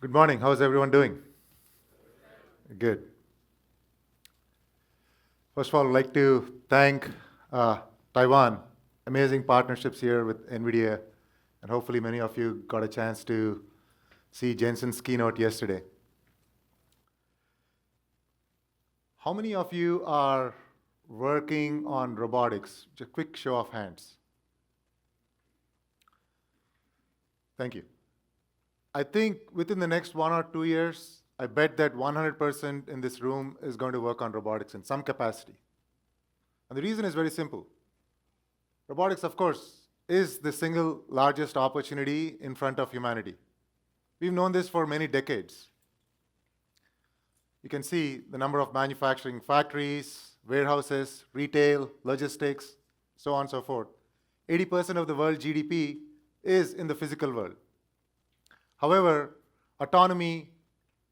Good morning. How's everyone doing? Good. First of all, I'd like to thank Taiwan. Amazing partnerships here with NVIDIA, and hopefully many of you got a chance to see Jensen's keynote yesterday. How many of you are working on robotics? Just a quick show of hands. Thank you. I think within the next 1 or 2 years, I bet that 100% in this room is going to work on robotics in some capacity. And the reason is very simple. Robotics, of course, is the single largest opportunity in front of humanity. We've known this for many decades. You can see the number of manufacturing factories, warehouses, retail, logistics, so on and so forth. 80% of the world GDP is in the physical world. However, autonomy,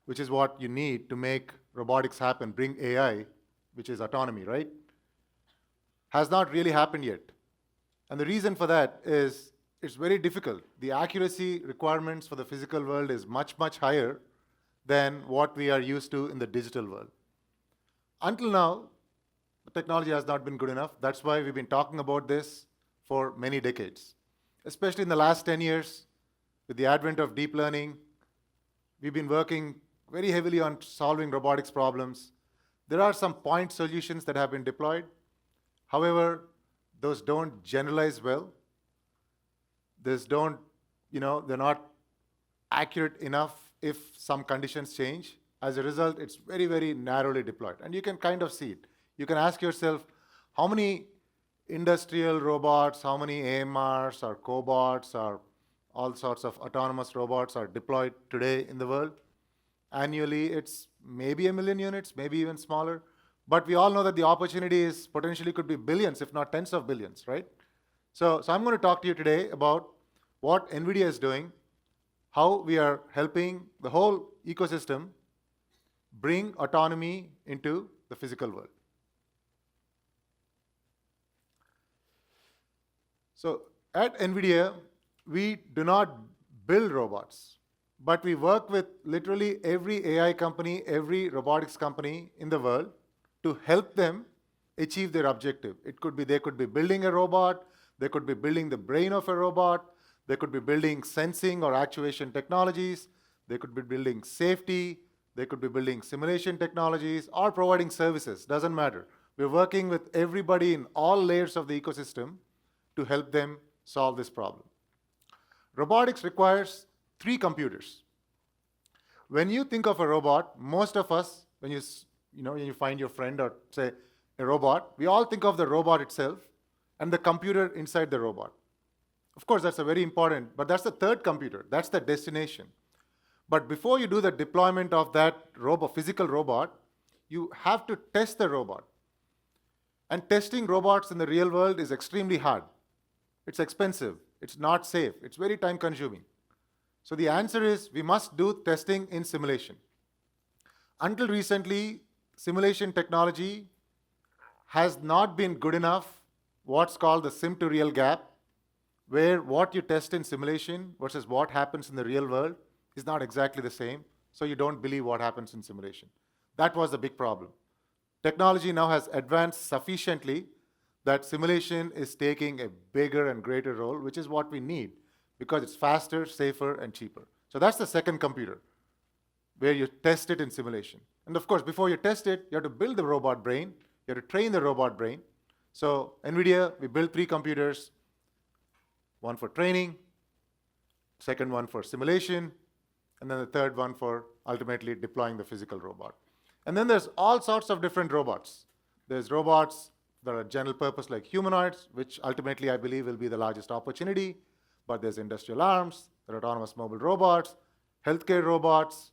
which is what you need to make robotics happen, bring AI, which is autonomy, right, has not really happened yet. And the reason for that is it's very difficult. The accuracy requirements for the physical world is much, much higher than what we are used to in the digital world. Until now, the technology has not been good enough. That's why we've been talking about this for many decades. Especially in the last 10 years, with the advent of deep learning, we've been working very heavily on solving robotics problems. There are some point solutions that have been deployed. However, those don't generalize well. They're not accurate enough if some conditions change. As a result, it's very, very narrowly deployed. And you can kind of see it. You can ask yourself, how many industrial robots, how many AMRs or cobots or all sorts of autonomous robots are deployed today in the world? Annually, it's maybe 1 million units, maybe even smaller. But we all know that the opportunity is potentially could be billions, if not tens of billions, right? So I'm going to talk to you today about what NVIDIA is doing, how we are helping the whole ecosystem bring autonomy into the physical world. So at NVIDIA, we do not build robots, but we work with literally every AI company, every robotics company in the world to help them achieve their objective. They could be building a robot, they could be building the brain of a robot, they could be building sensing or actuation technologies, they could be building safety, they could be building simulation technologies, or providing services, doesn't matter. We're working with everybody in all layers of the ecosystem to help them solve this problem. Robotics requires 3 computers. When you think of a robot, most of us, when you find your friend or say a robot, we all think of the robot itself and the computer inside the robot. Of course, that's a very important, but that's the third computer. That's the destination. But before you do the deployment of that physical robot, you have to test the robot. And testing robots in the real world is extremely hard. It's expensive. It's not safe. It's very time consuming. So the answer is we must do testing in simulation. Until recently, simulation technology has not been good enough, what's called the sim to real gap, where what you test in simulation versus what happens in the real world is not exactly the same, so you don't believe what happens in simulation. That was the big problem. Technology now has advanced sufficiently that simulation is taking a bigger and greater role, which is what we need because it's faster, safer, and cheaper. So that's the second computer, where you test it in simulation. And of course, before you test it, you have to build the robot brain, you have to train the robot brain. So NVIDIA, we built 3 computers, one for training, second one for simulation, and then the third one for ultimately deploying the physical robot. And then there's all sorts of different robots. There's robots that are general purpose like humanoids, which ultimately I believe will be the largest opportunity. But there's industrial arms, there are autonomous mobile robots, healthcare robots,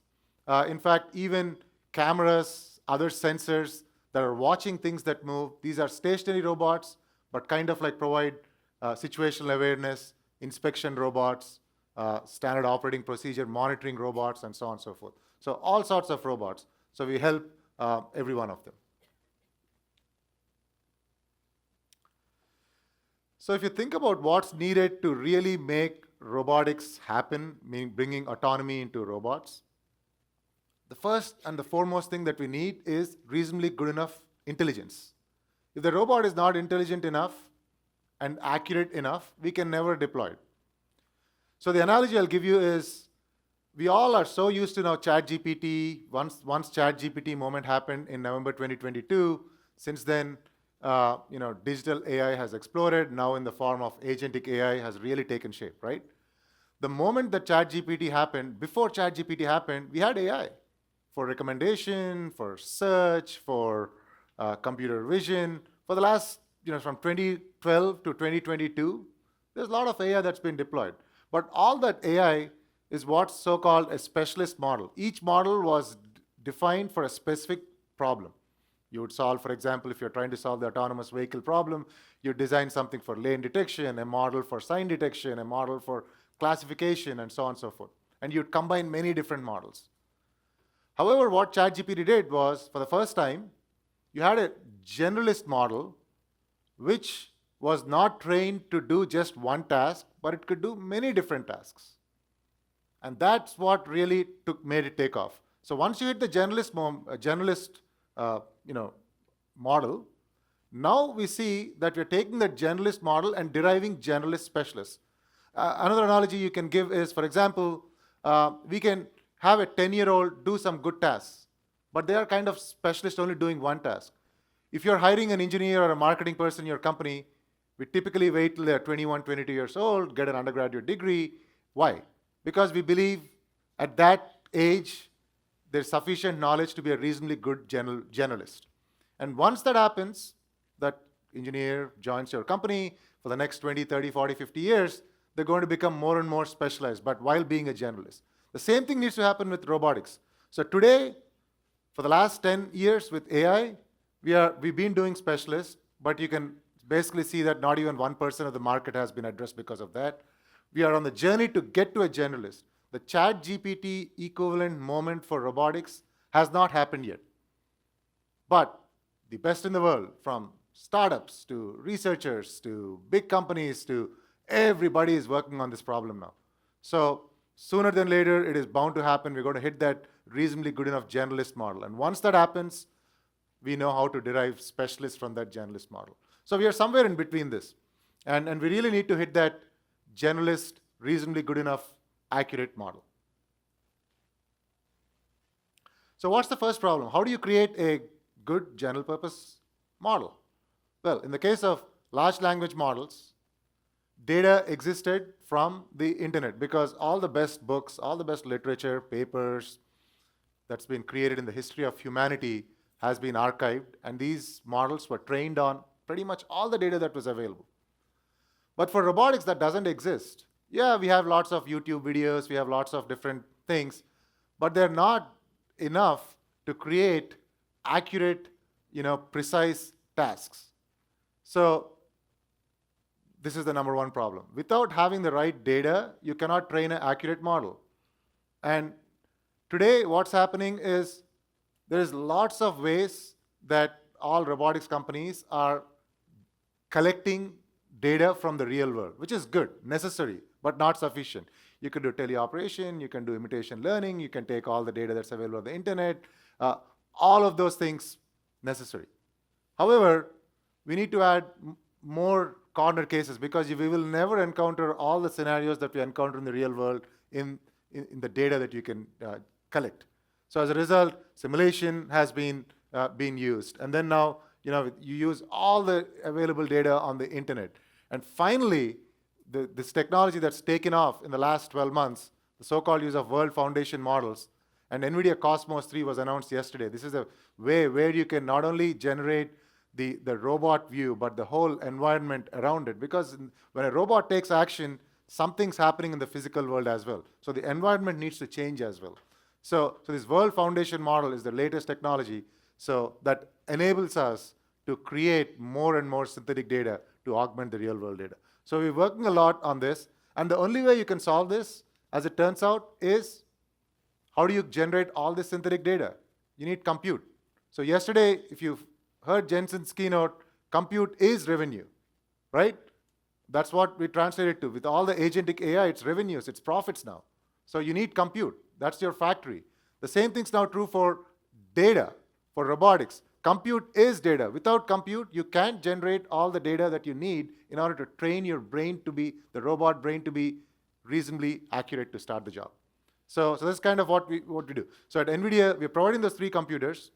in fact, even cameras, other sensors that are watching things that move. These are stationary robots, but kind of like provide situational awareness, inspection robots, standard operating procedure, monitoring robots, and so on and so forth. So all sorts of robots. So we help every one of them. So if you think about what's needed to really make robotics happen, meaning bringing autonomy into robots, the first and the foremost thing that we need is reasonably good enough intelligence. If the robot is not intelligent enough and accurate enough, we can never deploy it. So the analogy I'll give you is, we all are so used to now ChatGPT. Once ChatGPT moment happened in November 2022, since then, digital AI has exploded. Now in the form of agentic AI has really taken shape, right? The moment that ChatGPT happened, before ChatGPT happened, we had AI for recommendation, for search, for computer vision. For the last, from 2012 to 2022, there's a lot of AI that's been deployed. But all that AI is what's so-called a specialist model. Each model was defined for a specific problem. You would solve, for example, if you're trying to solve the autonomous vehicle problem, you design something for lane detection, a model for sign detection, a model for classification, and so on and so forth. And you'd combine many different models. However, what ChatGPT did was, for the first time, you had a generalist model which was not trained to do just one task, but it could do many different tasks. And that's what really made it take off. So once you hit the generalist model, now we see that we're taking that generalist model and deriving generalist specialists. Another analogy you can give is, for example, we can have a 10-year-old do some good tasks, but they are kind of specialists only doing one task. If you're hiring an engineer or a marketing person in your company, we typically wait till they're 21, 22 years old, get an undergraduate degree. Why? Because we believe at that age, there's sufficient knowledge to be a reasonably good generalist. And once that happens, that engineer joins your company for the next 20, 30, 40, 50 years, they're going to become more and more specialized, but while being a generalist. The same thing needs to happen with robotics. So today, for the last 10 years with AI, we've been doing specialists, but you can basically see that not even 1% of the market has been addressed because of that. We are on the journey to get to a generalist. The ChatGPT equivalent moment for robotics has not happened yet. But the best in the world, from startups to researchers to big companies to everybody, is working on this problem now. So sooner than later, it is bound to happen. We're going to hit that reasonably good enough generalist model. And once that happens, we know how to derive specialists from that generalist model. So we are somewhere in between this. And we really need to hit that generalist, reasonably good enough, accurate model. So what's the first problem? How do you create a good general purpose model? Well, in the case of large language models, data existed from the internet, because all the best books, all the best literature, papers that's been created in the history of humanity has been archived, and these models were trained on pretty much all the data that was available. But for robotics, that doesn't exist. Yeah, we have lots of YouTube videos, we have lots of different things, but they're not enough to create accurate, precise tasks. So this is the number one problem. Without having the right data, you cannot train an accurate model. And today, what's happening is there's lots of ways that all robotics companies are collecting data from the real world, which is good, necessary, but not sufficient. You can do teleoperation, you can do imitation learning, you can take all the data that's available on the internet, all of those things necessary. However, we need to add more corner cases, because we will never encounter all the scenarios that we encounter in the real world in the data that you can collect. So as a result, simulation has been used. And then now, you use all the available data on the internet. And finally, this technology that's taken off in the last 12 months, the so-called use of World Foundation models, and NVIDIA Cosmos 3 was announced yesterday. This is a way where you can not only generate the robot view, but the whole environment around it. Because when a robot takes action, something's happening in the physical world as well. So the environment needs to change as well. So this World Foundation model is the latest technology, so that enables us to create more and more synthetic data to augment the real world data. So we're working a lot on this. And the only way you can solve this, as it turns out, is how do you generate all this synthetic data? You need compute. So yesterday, if you've heard Jensen's keynote, compute is revenue, right? That's what we translate it to. With all the agentic AI, it's revenues, it's profits now. So you need compute. That's your factory. The same thing's now true for data, for robotics. Compute is data. Without compute, you can't generate all the data that you need in order to train your brain to be, the robot brain to be reasonably accurate to start the job. So that's kind of what we do. So at NVIDIA, we're providing those 3 computers,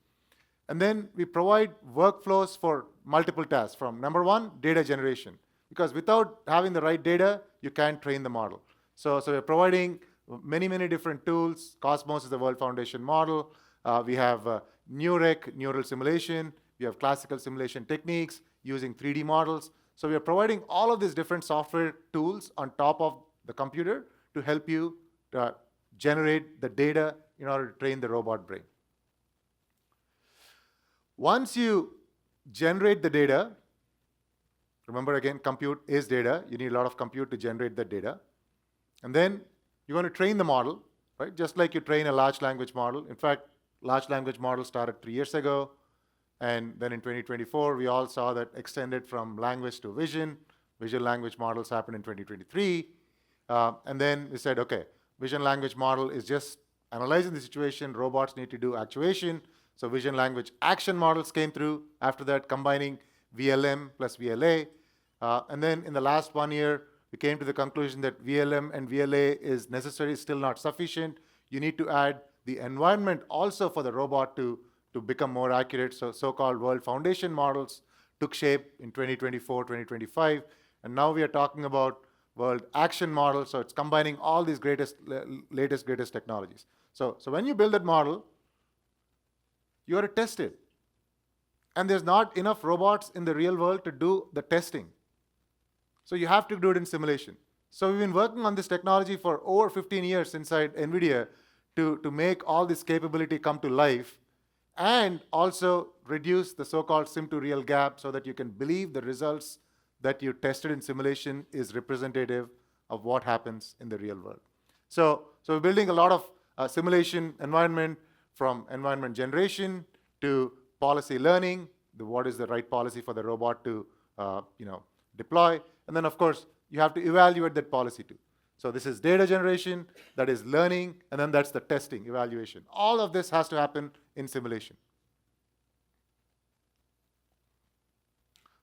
and then we provide workflows for multiple tasks from number 1, data generation. Because without having the right data, you can't train the model. So we're providing many different tools. Cosmos is the World Foundation model. We have NeuRec, neural simulation. We have classical simulation techniques using 3D models. So we are providing all of these different software tools on top of the computer to help you generate the data in order to train the robot brain. Once you generate the data, remember again, compute is data. You need a lot of compute to generate that data. And then you're going to train the model, right? Just like you train a large language model. In fact, large language model started 3 years ago. And then in 2024, we all saw that extended from language to vision. Vision language models happened in 2023. And then we said, okay, vision language model is just analyzing the situation. Robots need to do actuation. So vision language action models came through. After that, combining VLM plus VLA. And then in the last 1 year, we came to the conclusion that VLM and VLA is necessary, still not sufficient. You need to add the environment also for the robot to become more accurate. So so-called World Foundation models took shape in 2024, 2025. And now we are talking about World Action models. So it's combining all these latest technologies. So when you build that model, you got to test it. And there's not enough robots in the real world to do the testing. So you have to do it in simulation. So we've been working on this technology for over 15 years inside NVIDIA to make all this capability come to life and also reduce the so-called sim-to-real gap so that you can believe the results that you tested in simulation is representative of what happens in the real world. So we're building a lot of simulation environment, from environment generation to policy learning, what is the right policy for the robot to deploy. And then, of course, you have to evaluate that policy too. So this is data generation, that is learning, and then that's the testing, evaluation. All of this has to happen in simulation.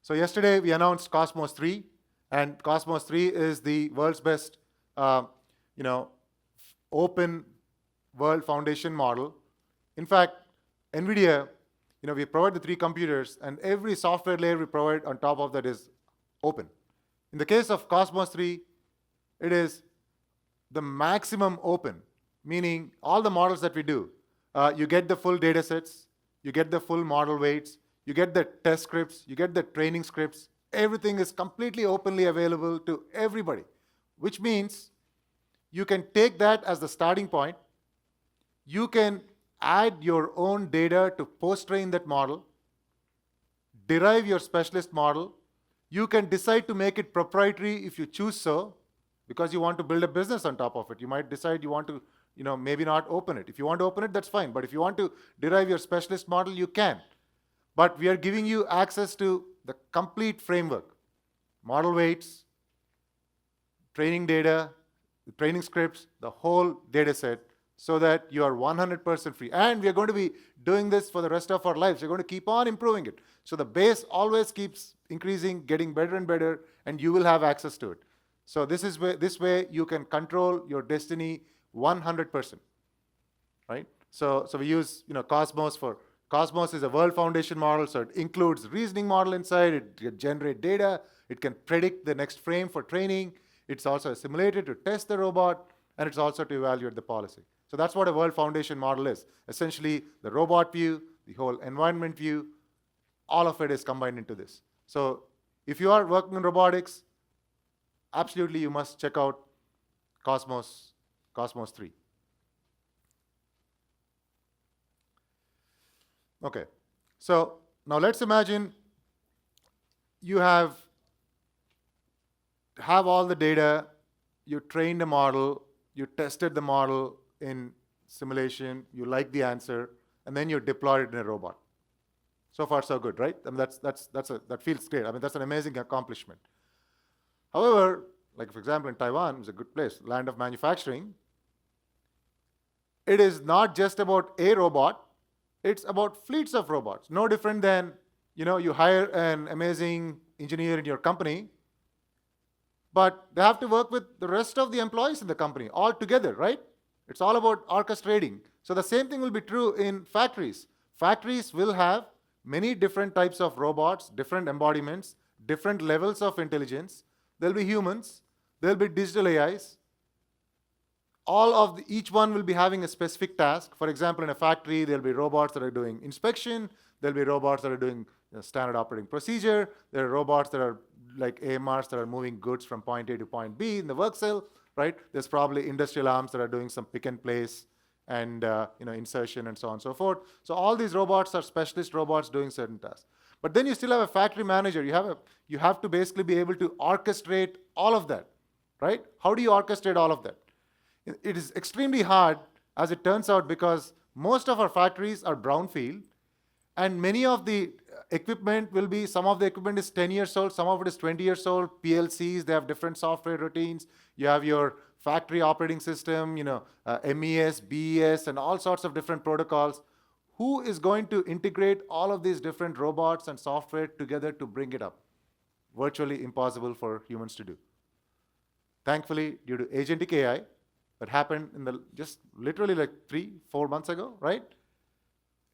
So yesterday, we announced Cosmos 3, and Cosmos 3 is the world's best open World Foundation model. In fact, NVIDIA, we provide the 3 computers, and every software layer we provide on top of that is open. In the case of Cosmos 3, it is the maximum open, meaning all the models that we do, you get the full data sets, you get the full model weights, you get the test scripts, you get the training scripts. Everything is completely openly available to everybody, which means you can take that as the starting point. You can add your own data to post-train that model, derive your specialist model. You can decide to make it proprietary if you choose so, because you want to build a business on top of it. You might decide you want to, maybe not open it. If you want to open it, that's fine. But if you want to derive your specialist model, you can. But we are giving you access to the complete framework, model weights, training data, the training scripts, the whole data set, so that you are 100% free. And we are going to be doing this for the rest of our lives. We're going to keep on improving it. So the base always keeps increasing, getting better and better, and you will have access to it. So this way you can control your destiny 100%, right? So we use Cosmos for, Cosmos is a World Foundation model, so it includes reasoning model inside, it can generate data, it can predict the next frame for training, it's also a simulator to test the robot, and it's also to evaluate the policy. So that's what a World Foundation model is. Essentially, the robot view, the whole environment view, all of it is combined into this. So if you are working in robotics, absolutely you must check out Cosmos 3. Okay, so now let's imagine you have all the data, you trained a model, you tested the model in simulation, you like the answer, and then you deployed it in a robot. So far, so good, right? I mean, that feels great. I mean, that's an amazing accomplishment. However, like for example, in Taiwan, it's a good place, land of manufacturing. It is not just about a robot, it's about fleets of robots. No different than, you hire an amazing engineer in your company, but they have to work with the rest of the employees in the company all together, right? It's all about orchestrating. So the same thing will be true in factories. Factories will have many different types of robots, different embodiments, different levels of intelligence. There'll be humans, there'll be digital AIs. Each one will be having a specific task. For example, in a factory, there'll be robots that are doing inspection. There'll be robots that are doing standard operating procedure. There are robots that are like AMRs that are moving goods from point A to point B in the work cell, right? There's probably industrial arms that are doing some pick and place and insertion and so on and so forth. So all these robots are specialist robots doing certain tasks. But then you still have a factory manager. You have to basically be able to orchestrate all of that, right? How do you orchestrate all of that? It is extremely hard, as it turns out, because most of our factories are brownfield, and many of the equipment some of the equipment is 10 years old, some of it is 20 years old, PLCs, they have different software routines. You have your factory operating system, MES, BES, and all sorts of different protocols. Who is going to integrate all of these different robots and software together to bring it up? Virtually impossible for humans to do. Thankfully, due to agentic AI, that happened just literally like 3-4 months ago, right?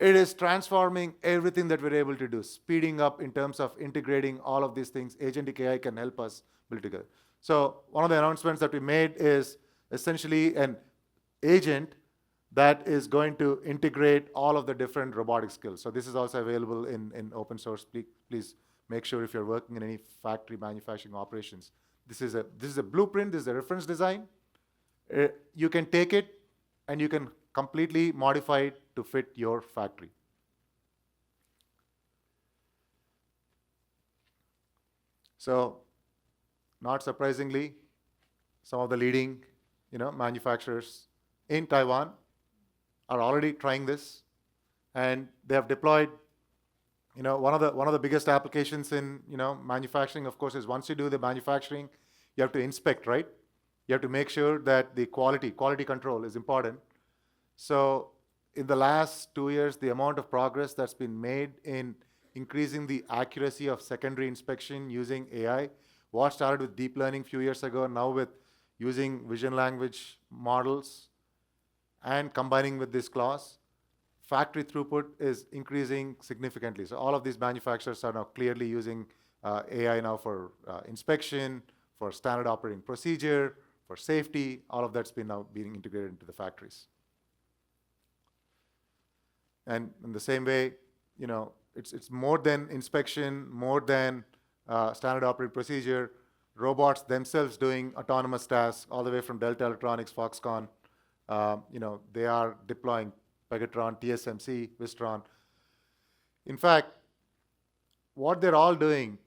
It is transforming everything that we're able to do, speeding up in terms of integrating all of these things. Agentic AI can help us build together. So one of the announcements that we made is essentially an agent that is going to integrate all of the different robotic skills. So this is also available in open source. Please make sure if you're working in any factory manufacturing operations. This is a blueprint, this is a reference design. You can take it and you can completely modify it to fit your factory. So, not surprisingly, some of the leading, manufacturers in Taiwan are already trying this, and they have deployed. One of the biggest applications in manufacturing, of course, is once you do the manufacturing, you have to inspect, right? You have to make sure that the quality control is important. So in the last 2 years, the amount of progress that's been made in increasing the accuracy of secondary inspection using AI, what started with deep learning a few years ago, now with using vision language models and combining with this clause, factory throughput is increasing significantly. So all of these manufacturers are now clearly using AI now for inspection, for standard operating procedure, for safety. All of that's been now being integrated into the factories. And in the same way, it's more than inspection, more than standard operating procedure. Robots themselves doing autonomous tasks, all the way from Delta Electronics, Foxconn. They are deploying Pegatron, TSMC, Wistron. In fact, what they're all doing,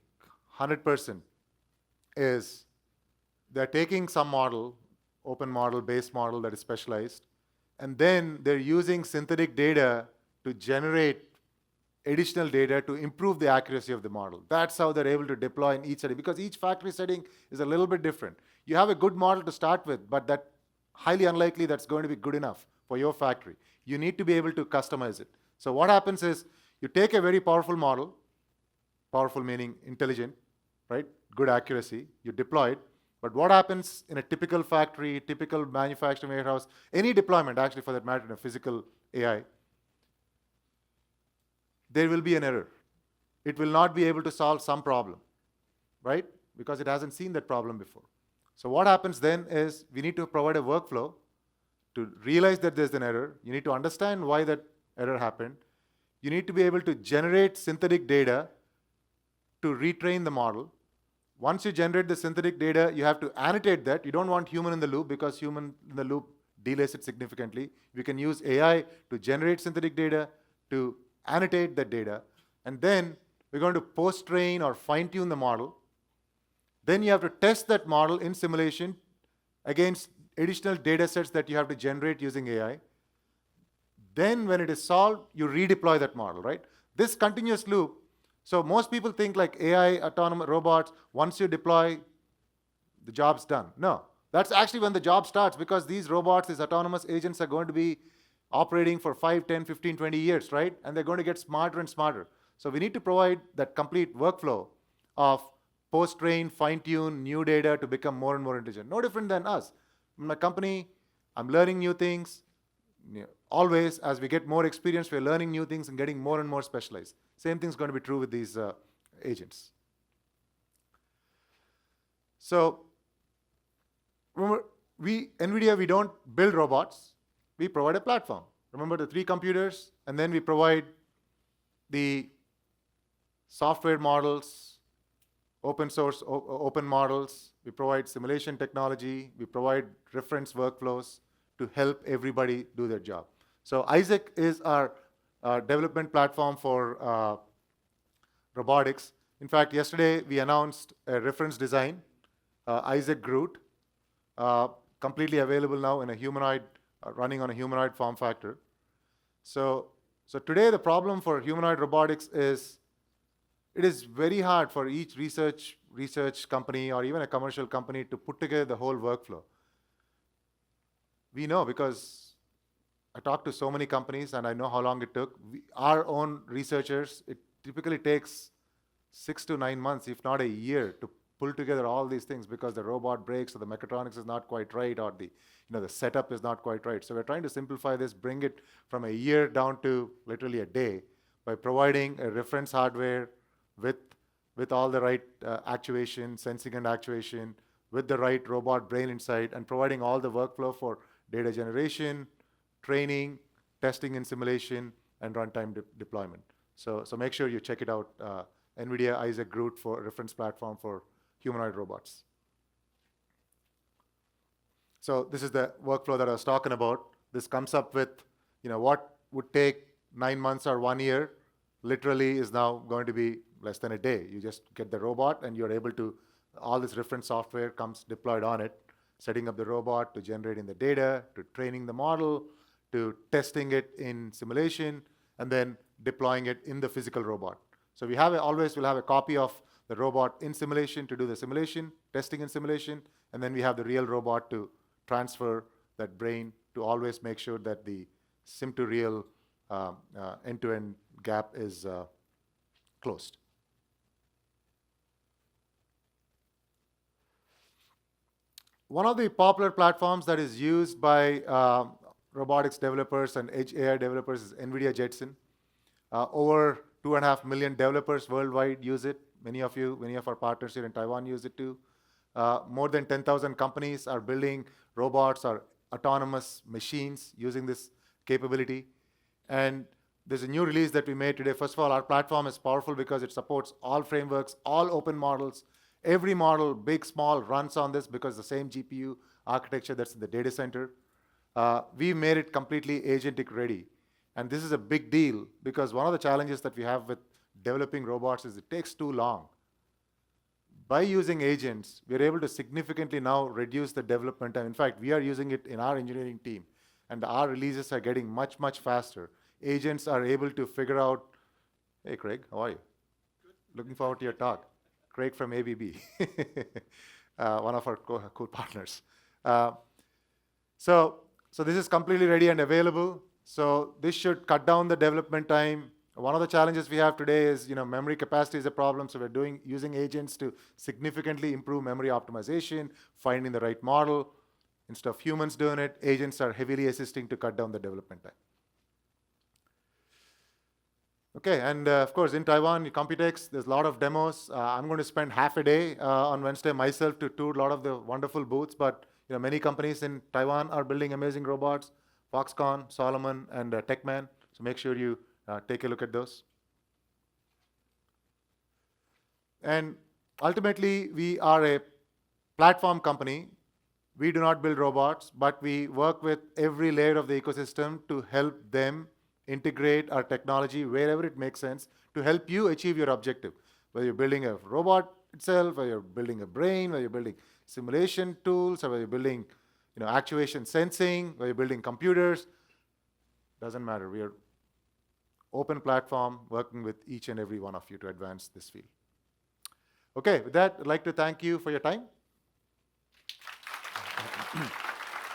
100%, is they're taking some model, open model, base model that is specialized, and then they're using synthetic data to generate additional data to improve the accuracy of the model. That's how they're able to deploy in each setting, because each factory setting is a little bit different. You have a good model to start with, but that highly unlikely that's going to be good enough for your factory. You need to be able to customize it. So what happens is you take a very powerful model, powerful meaning intelligent, right? Good accuracy, you deploy it. But what happens in a typical factory, typical manufacturing warehouse, any deployment actually for that matter in a physical AI, there will be an error. It will not be able to solve some problem, right? Because it hasn't seen that problem before. So what happens then is we need to provide a workflow to realize that there's an error. You need to understand why that error happened. You need to be able to generate synthetic data to retrain the model. Once you generate the synthetic data, you have to annotate that. You don't want human in the loop, because human in the loop delays it significantly. We can use AI to generate synthetic data, to annotate that data, and then we're going to post-train or fine-tune the model. Then you have to test that model in simulation against additional data sets that you have to generate using AI. Then when it is solved, you redeploy that model, right? This continuous loop. So most people think like AI, autonomous robots, once you deploy, the job's done. No, that's actually when the job starts, because these robots, these autonomous agents are going to be operating for 5, 10, 15, 20 years, right? And they're going to get smarter and smarter. So we need to provide that complete workflow of post-train, fine-tune, new data to become more and more intelligent. No different than us. In my company, I'm learning new things. Always, as we get more experience, we're learning new things and getting more and more specialized. Same thing's going to be true with these agents. So remember, NVIDIA, we don't build robots. We provide a platform. Remember the 3 computers, and then we provide the software models, open source, open models. We provide simulation technology. We provide reference workflows to help everybody do their job. So Isaac is our development platform for robotics. In fact, yesterday we announced a reference design, Isaac Groot, completely available now in a humanoid, running on a humanoid form factor. So today the problem for humanoid robotics is, it is very hard for each research company or even a commercial company to put together the whole workflow. We know, because I talked to so many companies and I know how long it took. Our own researchers, it typically takes 6 to 9 months, if not a year, to pull together all these things, because the robot breaks or the mechatronics is not quite right, or the setup is not quite right. So we're trying to simplify this, bring it from a year down to literally a day by providing a reference hardware with all the right actuation, sensing and actuation, with the right robot brain inside, and providing all the workflow for data generation, training, testing and simulation, and runtime deployment. So make sure you check it out, NVIDIA Isaac Groot for reference platform for humanoid robots. So this is the workflow that I was talking about. This comes up with, what would take 9 months or 1 year, literally is now going to be less than a day. You just get the robot and you're able to, all this reference software comes deployed on it, setting up the robot, to generating the data, to training the model, to testing it in simulation, and then deploying it in the physical robot. So we always will have a copy of the robot in simulation to do the simulation, testing in simulation, and then we have the real robot to transfer that brain, to always make sure that the sim to real end-to-end gap is closed. One of the popular platforms that is used by robotics developers and edge AI developers is NVIDIA Jetson. Over 2.5 million developers worldwide use it. Many of our partners here in Taiwan use it too. More than 10,000 companies are building robots or autonomous machines using this capability. And there's a new release that we made today. First of all, our platform is powerful because it supports all frameworks, all open models. Every model, big, small, runs on this because the same GPU architecture that's in the data center. We made it completely agentic ready. And this is a big deal because one of the challenges that we have with developing robots is it takes too long. By using agents, we're able to significantly now reduce the development time. In fact, we are using it in our engineering team, and our releases are getting much, much faster. Agents are able to figure out, hey, Craig, how are you? Good. Looking forward to your talk. Craig from ABB, one of our cool partners. So this is completely ready and available. So this should cut down the development time. One of the challenges we have today is, memory capacity is a problem. So we're using agents to significantly improve memory optimization, finding the right model. Instead of humans doing it, agents are heavily assisting to cut down the development time. Okay, and of course, in Taiwan, Computex, there's a lot of demos. I'm going to spend half a day on Wednesday myself to tour a lot of the wonderful booths, but many companies in Taiwan are building amazing robots, Foxconn, Solomon, and TechMan. So make sure you take a look at those. And ultimately, we are a platform company. We do not build robots, but we work with every layer of the ecosystem to help them integrate our technology wherever it makes sense to help you achieve your objective. Whether you're building a robot itself, whether you're building a brain, whether you're building simulation tools, or whether you're building actuation sensing, whether you're building computers, doesn't matter. We are open platform working with each and every one of you to advance this field. Okay, with that, I'd like to thank you for your time.